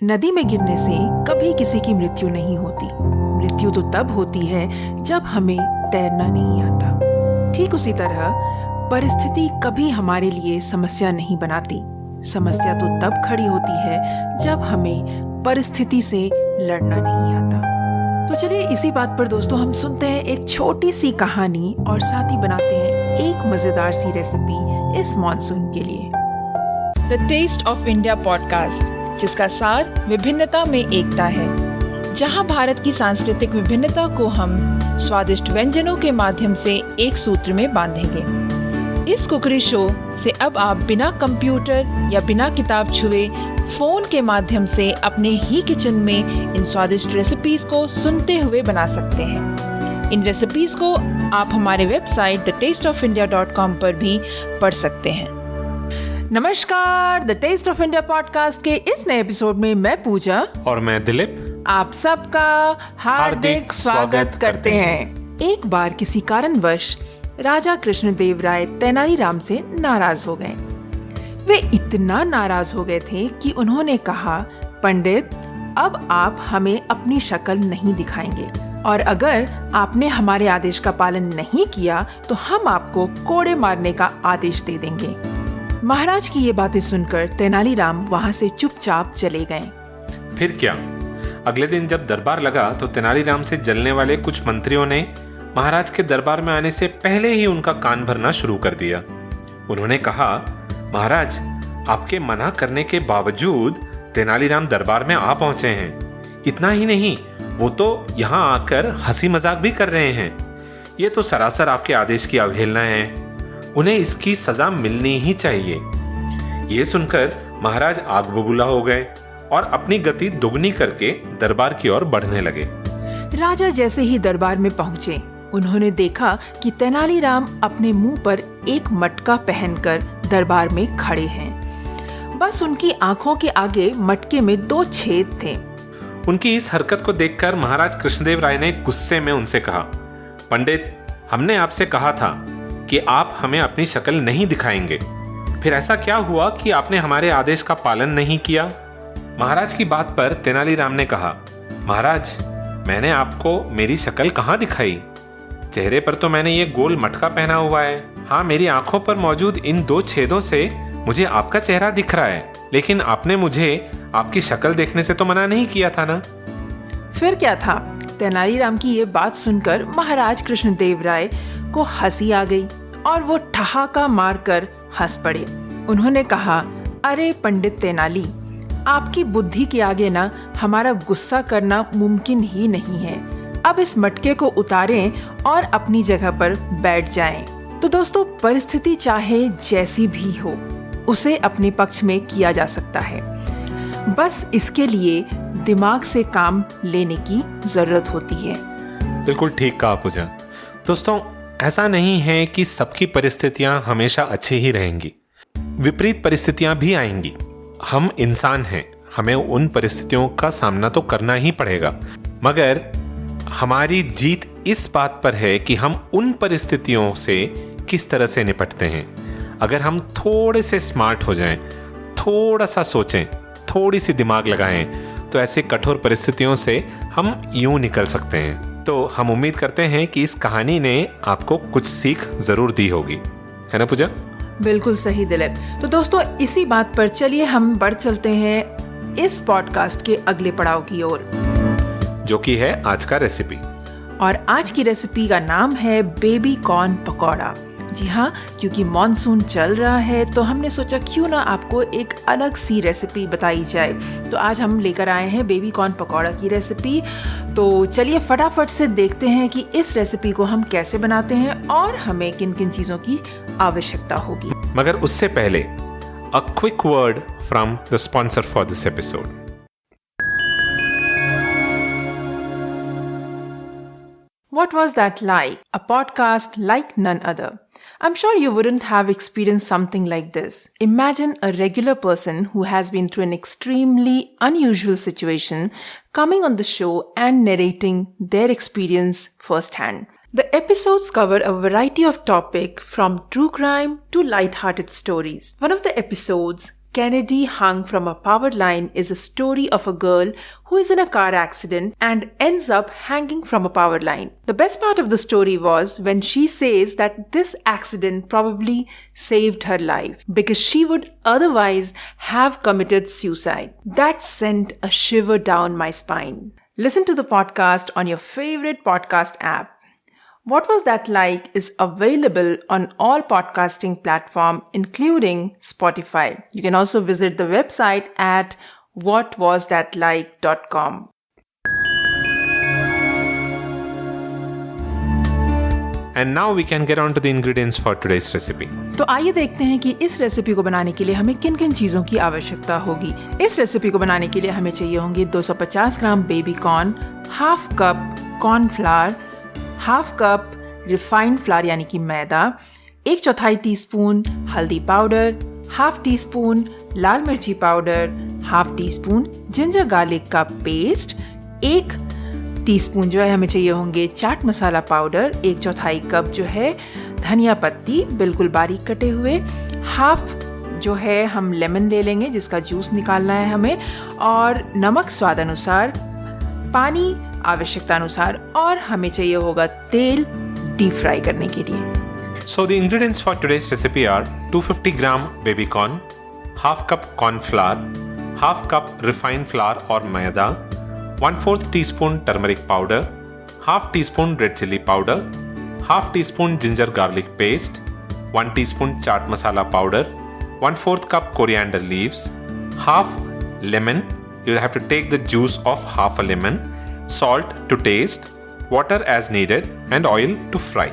नदी में गिरने से कभी किसी की मृत्यु नहीं होती। मृत्यु तो तब होती है जब हमें तैरना नहीं आता। ठीक उसी तरह परिस्थिति कभी हमारे लिए समस्या नहीं बनाती। समस्या तो तब खड़ी होती है जब हमें परिस्थिति से लड़ना नहीं आता। तो चलिए इसी बात पर दोस्तों हम सुनते हैं एक छोटी सी कहानी और साथ ही बनाते हैं एक मजेदार सी रेसिपी इस मॉनसून के लिए। The taste of India podcast, जिसका सार विभिन्नता में एकता है, जहां भारत की सांस्कृतिक विभिन्नता को हम स्वादिष्ट व्यंजनों के माध्यम से एक सूत्र में बांधेंगे। इस कुकरी शो से अब आप बिना कंप्यूटर या बिना किताब छुए फोन के माध्यम से अपने ही किचन में इन स्वादिष्ट रेसिपीज को सुनते हुए बना सकते हैं। इन रेसिपीज को आप हमारे वेबसाइट thetasteofindia.com पर भी पढ़ सकते हैं। नमस्कार, the taste of India podcast के इस नए एपिसोड में मैं पूजा और मैं दिलीप आप सबका हार्दिक स्वागत करते हैं। एक बार किसी कारणवश राजा कृष्णदेव राय तेनालीराम से नाराज हो गए। वे इतना नाराज हो गए थे कि उन्होंने कहा, पंडित, अब आप हमें अपनी शक्ल नहीं दिखाएंगे और अगर आपने हमारे आदेश का पालन नहीं किया तो हम आपको कोड़े मारने का आदेश दे देंगे। महाराज की ये बातें सुनकर तेनालीराम वहाँ से चुपचाप चले गए। फिर क्या, अगले दिन जब दरबार लगा तो तेनालीराम से जलने वाले कुछ मंत्रियों ने महाराज के दरबार में आने से पहले ही उनका कान भरना शुरू कर दिया। उन्होंने कहा, महाराज, आपके मना करने के बावजूद तेनालीराम दरबार में आ पहुंचे हैं। इतना ही नहीं, वो तो यहाँ आकर हंसी मजाक भी कर रहे हैं। ये तो सरासर आपके आदेश की अवहेलना है। उन्हें इसकी सजा मिलनी ही चाहिए। ये सुनकर महाराज आग बबूला हो गए और अपनी गति दुगनी करके दरबार की ओर बढ़ने लगे। राजा जैसे ही दरबार में पहुंचे, उन्होंने देखा कि तेनालीराम अपने मुंह पर एक मटका पहनकर दरबार में खड़े हैं। बस उनकी आंखों के आगे मटके में 2 छेद थे। उनकी इस हरकत को देखकर महाराज कृष्णदेव राय ने गुस्से में उनसे कहा, पंडित, हमने आपसे कहा था कि आप हमें अपनी शक्ल नहीं दिखाएंगे। फिर ऐसा क्या हुआ कि आपने हमारे आदेश का पालन नहीं किया? महाराज की बात पर तेनालीराम ने कहा, महाराज, मैंने आपको मेरी शक्ल कहाँ दिखाई? चेहरे पर तो मैंने ये गोल मटका पहना हुआ है। हाँ, मेरी आंखों पर मौजूद इन 2 छेदों से मुझे आपका चेहरा दिख रहा है, लेकिन आपने मुझे आपकी शक्ल देखने से तो मना नहीं किया था ना। फिर क्या था? तेनालीराम की ये बात सुनकर महाराज कृष्णदेव राय को हंसी आ गई और वो ठहाका मारकर हंस पड़े। उन्होंने कहा, अरे पंडित तेनाली, आपकी बुद्धि के आगे ना हमारा गुस्सा करना मुमकिन ही नहीं है। अब इस मटके को उतारें और अपनी जगह पर बैठ जाएं। तो दोस्तों, परिस्थिति चाहे जैसी भी हो, उसे अपने पक्ष में किया जा सकता है। बस इसके लिए दिमाग से काम लेने की जरूरत होती है। बिल्कुल ठीक कहा पूजा। दोस्तों, ऐसा नहीं है कि सबकी परिस्थितियां हमेशा अच्छी ही रहेंगी। विपरीत परिस्थितियां भी आएंगी। हम इंसान हैं, हमें उन परिस्थितियों का सामना तो करना ही पड़ेगा, मगर हमारी जीत इस बात पर है कि हम उन परिस्थितियों से किस तरह से निपटते हैं। अगर हम थोड़े से स्मार्ट हो जाएं, थोड़ा सा सोचें, थोड़ी सी दिमाग लगाएं, तो ऐसे कठोर परिस्थितियों से हम यूं निकल सकते हैं। तो हम उम्मीद करते हैं कि इस कहानी ने आपको कुछ सीख जरूर दी होगी, है ना पूजा? बिल्कुल सही दिलीप। तो दोस्तों, इसी बात पर चलिए हम बढ़ चलते हैं इस पॉडकास्ट के अगले पड़ाव की ओर, जो कि है आज का रेसिपी। और आज की रेसिपी का नाम है बेबी कॉर्न पकौड़ा। जी हाँ, क्योंकि मॉनसून चल रहा है तो हमने सोचा क्यों ना आपको एक अलग सी रेसिपी बताई जाए। तो आज हम लेकर आए हैं बेबी कॉर्न पकौड़ा की रेसिपी। तो चलिए फटाफट से देखते हैं कि इस रेसिपी को हम कैसे बनाते हैं और हमें किन किन चीज़ों की आवश्यकता होगी। मगर उससे पहले a quick word from the sponsor for this episode. What was that like? A podcast like none other. I'm sure you wouldn't have experienced something like this. Imagine a regular person who has been through an extremely unusual situation coming on the show and narrating their experience firsthand. The episodes cover a variety of topics from true crime to light-hearted stories. One of the episodes Kennedy Hung from a Power Line is a story of a girl who is in a car accident and ends up hanging from a power line. The best part of the story was when she says that this accident probably saved her life because she would otherwise have committed suicide. That sent a shiver down my spine. Listen to the podcast on your favorite podcast app. What Was That Like is available on all podcasting platforms, including Spotify. You can also visit the website at whatwasthatlike.com. And now we can get on to the ingredients for today's recipe. तो आइए देखते हैं कि इस recipe को बनाने के लिए हमें किन किन चीज़ों की आवश्यकता होगी। इस रेसिपी को बनाने के लिए हमें चाहिए होंगे 250 gram baby corn, half cup cornflour, half cup refined flour यानी कि मैदा, 1/4 टीस्पून हल्दी पाउडर, हाफ टी स्पून लाल मिर्ची powder, half teaspoon ginger garlic का पेस्ट, 1 टीस्पून जो है हमें चाहिए होंगे चाट मसाला पाउडर, 1/4 कप जो है धनिया पत्ती बिल्कुल बारीक कटे हुए, हाफ जो है हम लेमन ले लेंगे जिसका जूस निकालना है हमें, और नमक स्वाद अनुसार, पानी आवश्यकता अनुसार, और हमें चाहिए होगा तेल डीप फ्राई करने के लिए। So the ingredients for today's recipe are 250 gram baby corn, half cup corn flour, half cup refined flour or maida, 1/4 teaspoon turmeric powder, half teaspoon red chili powder, half teaspoon ginger garlic paste, 1 teaspoon chaat masala powder, 1/4 cup coriander leaves, half lemon, you'll have to take the juice of half a lemon, salt to taste, water as needed and oil to fry.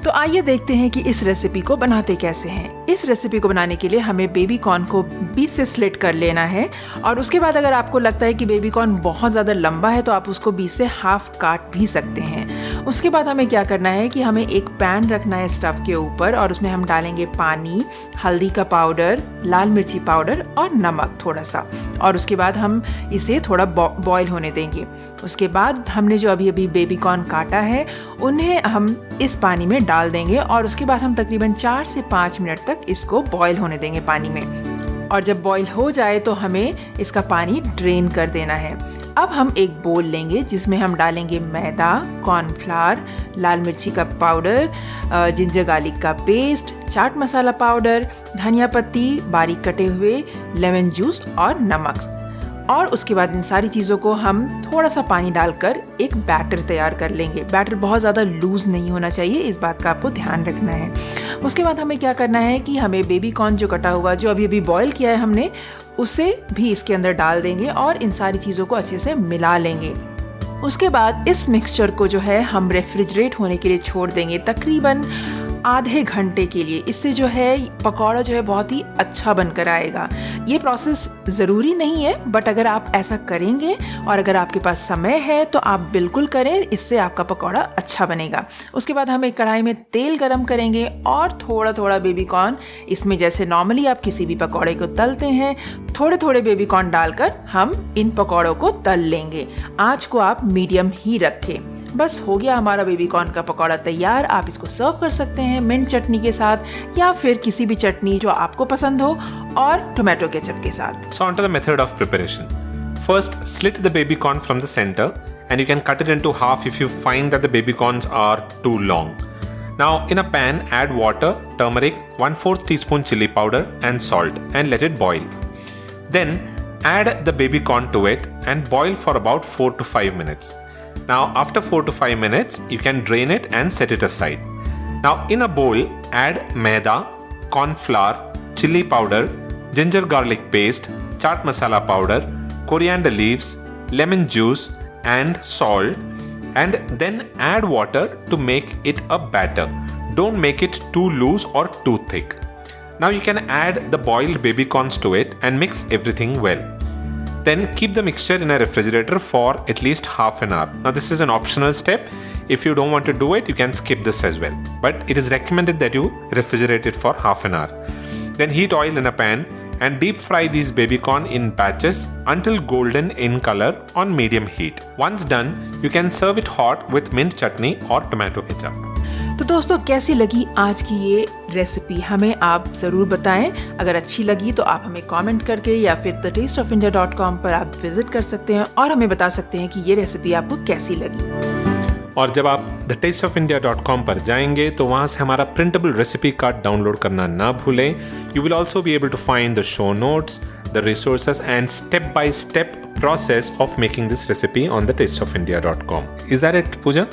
तो आइए देखते हैं कि इस recipe को बनाते कैसे हैं। इस रेसिपी को बनाने के लिए हमें बेबी कॉर्न को बीच से स्लिट कर लेना है, और उसके बाद अगर आपको लगता है कि बेबी कॉर्न बहुत ज़्यादा लंबा है तो आप उसको बीच से हाफ काट भी सकते हैं। उसके बाद हमें क्या करना है कि हमें एक पैन रखना है स्टव के ऊपर, और उसमें हम डालेंगे पानी, हल्दी का पाउडर, लाल मिर्ची पाउडर और नमक थोड़ा सा, और उसके बाद हम इसे थोड़ा बॉईल होने देंगे। उसके बाद हमने जो अभी अभी बेबी कॉर्न काटा है उन्हें हम इस पानी में डाल देंगे, और उसके बाद हम तकरीबन 4 से 5 मिनट तक इसको बॉईल होने देंगे पानी में। और जब बॉईल हो जाए तो हमें इसका पानी ड्रेन कर देना है। अब हम एक बोल लेंगे जिसमें हम डालेंगे मैदा, कॉर्नफ्लावर, लाल मिर्ची का पाउडर, जिंजर गार्लिक का पेस्ट, चाट मसाला पाउडर, धनिया पत्ती बारीक कटे हुए, लेमन जूस और नमक, और उसके बाद इन सारी चीज़ों को हम थोड़ा सा पानी डालकर एक बैटर तैयार कर लेंगे। बैटर बहुत ज़्यादा लूज़ नहीं होना चाहिए, इस बात का आपको ध्यान रखना है। उसके बाद हमें क्या करना है कि हमें बेबी कॉर्न जो कटा हुआ जो अभी अभी बॉईल किया है हमने, उसे भी इसके अंदर डाल देंगे और इन सारी चीज़ों को अच्छे से मिला लेंगे। उसके बाद इस मिक्सचर को जो है हम रेफ्रिजरेट होने के लिए छोड़ देंगे तकरीबन आधे घंटे के लिए। इससे जो है पकौड़ा जो है बहुत ही अच्छा बनकर आएगा। ये प्रोसेस ज़रूरी नहीं है, बट अगर आप ऐसा करेंगे और अगर आपके पास समय है तो आप बिल्कुल करें, इससे आपका पकौड़ा अच्छा बनेगा। उसके बाद हम एक कढ़ाई में तेल गरम करेंगे और थोड़ा थोड़ा बेबी कॉर्न, इसमें जैसे नॉर्मली आप किसी भी पकौड़े को तलते हैं, थोड़े थोड़े बेबी कॉर्न डालकर हम इन पकौड़ों को तल लेंगे। आँच को आप मीडियम ही रखें। बस हो गया हमारा बेबी कॉर्न का पकौड़ा तैयार। आप इसको सर्व कर सकते हैं मिंट चटनी के साथ या फिर किसी भी चटनी जो आपको पसंद हो और टोमेटो केचप के साथ। So on to the method of preparation. First, slit the baby corn from the center and you can cut it into half if you find that the baby corns are too long. Now in a pan, add water, turmeric, 1/4 teaspoon chili powder and salt and let it boil. Then add the baby corn to it and boil for about 4 to 5 minutes. Now after 4 to 5 minutes, you can drain it and set it aside. Now in a bowl, add maida, corn flour, chili powder, ginger garlic paste, chaat masala powder, coriander leaves, lemon juice and salt, and then add water to make it a batter. Don't make it too loose or too thick. Now you can add the boiled baby corns to it and mix everything well. Then keep the mixture in a refrigerator for at least half an hour. Now this is an optional step. If you don't want to do it, you can skip this as well. But it is recommended that you refrigerate it for half an hour. Then heat oil in a pan and deep fry these baby corn in batches until golden in color on medium heat. Once done, you can serve it hot with mint chutney or tomato ketchup. तो दोस्तों, कैसी लगी आज की ये recipe हमें आप ज़रूर बताएं। अगर अच्छी लगी तो आप हमें कमेंट करके या फिर thetasteofindia.com पर आप विजिट कर सकते हैं और हमें बता सकते हैं कि ये रेसिपी आपको कैसी लगी। और जब आप thetasteofindia.com पर जाएंगे तो वहाँ से हमारा प्रिंटेबल रेसिपी कार्ड डाउनलोड करना ना भूलें। You will also be able to find the show notes, the resources and step by step process of making this recipe on thetasteofindia.com. Is that it, Pooja?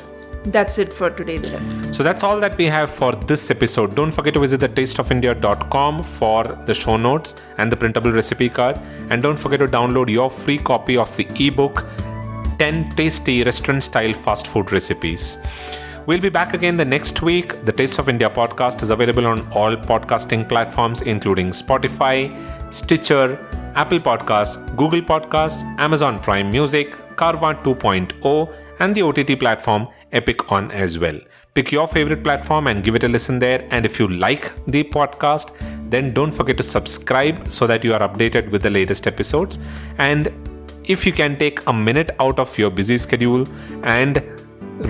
That's it for today, Dilip. So that's all that we have for this episode. Don't forget to visit thetasteofindia.com for the show notes and the printable recipe card. And don't forget to download your free copy of the ebook 10 tasty restaurant-style fast food recipes. We'll be back again the next week. The Taste of India podcast is available on all podcasting platforms including Spotify, Stitcher, Apple Podcasts, Google Podcasts, Amazon Prime Music, Carvaan 2.0 and the OTT platform Epic On as well. Pick your favorite platform and give it a listen there. And if you like the podcast, then don't forget to subscribe so that you are updated with the latest episodes. And if you can take a minute out of your busy schedule and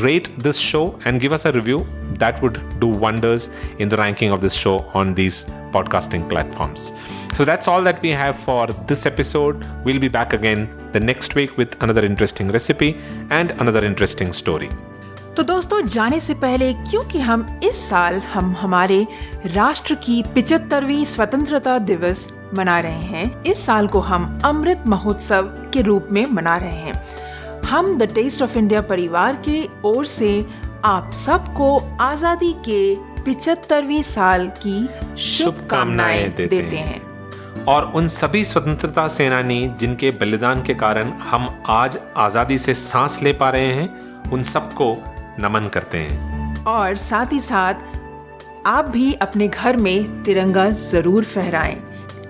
rate this show and give us a review, that would do wonders in the ranking of this show on these podcasting platforms. So that's all that we have for this episode. We'll be back again the next week with another interesting recipe and another interesting story. तो दोस्तों, जाने से पहले, क्योंकि हम इस साल हमारे राष्ट्र की 75वीं स्वतंत्रता दिवस मना रहे हैं, इस साल को हम अमृत महोत्सव के रूप में मना रहे हैं। हम द टेस्ट ऑफ इंडिया परिवार के ओर से आप सबको आजादी के 75वीं साल की शुभकामनाएं देते हैं और उन सभी स्वतंत्रता सेनानी जिनके बलिदान के कारण हम आज आजादी से सांस ले पा रहे हैं, उन सबको नमन करते हैं। और साथ ही साथ आप भी अपने घर में तिरंगा जरूर फहराएं,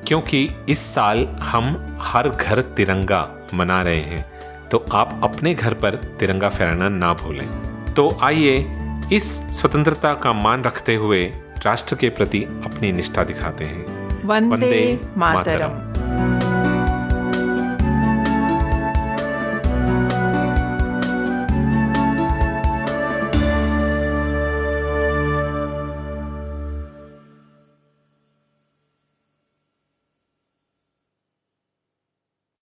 क्योंकि इस साल हम हर घर तिरंगा मना रहे हैं, तो आप अपने घर पर तिरंगा फहराना ना भूलें। तो आइए इस स्वतंत्रता का मान रखते हुए राष्ट्र के प्रति अपनी निष्ठा दिखाते हैं। वंदे मातरम।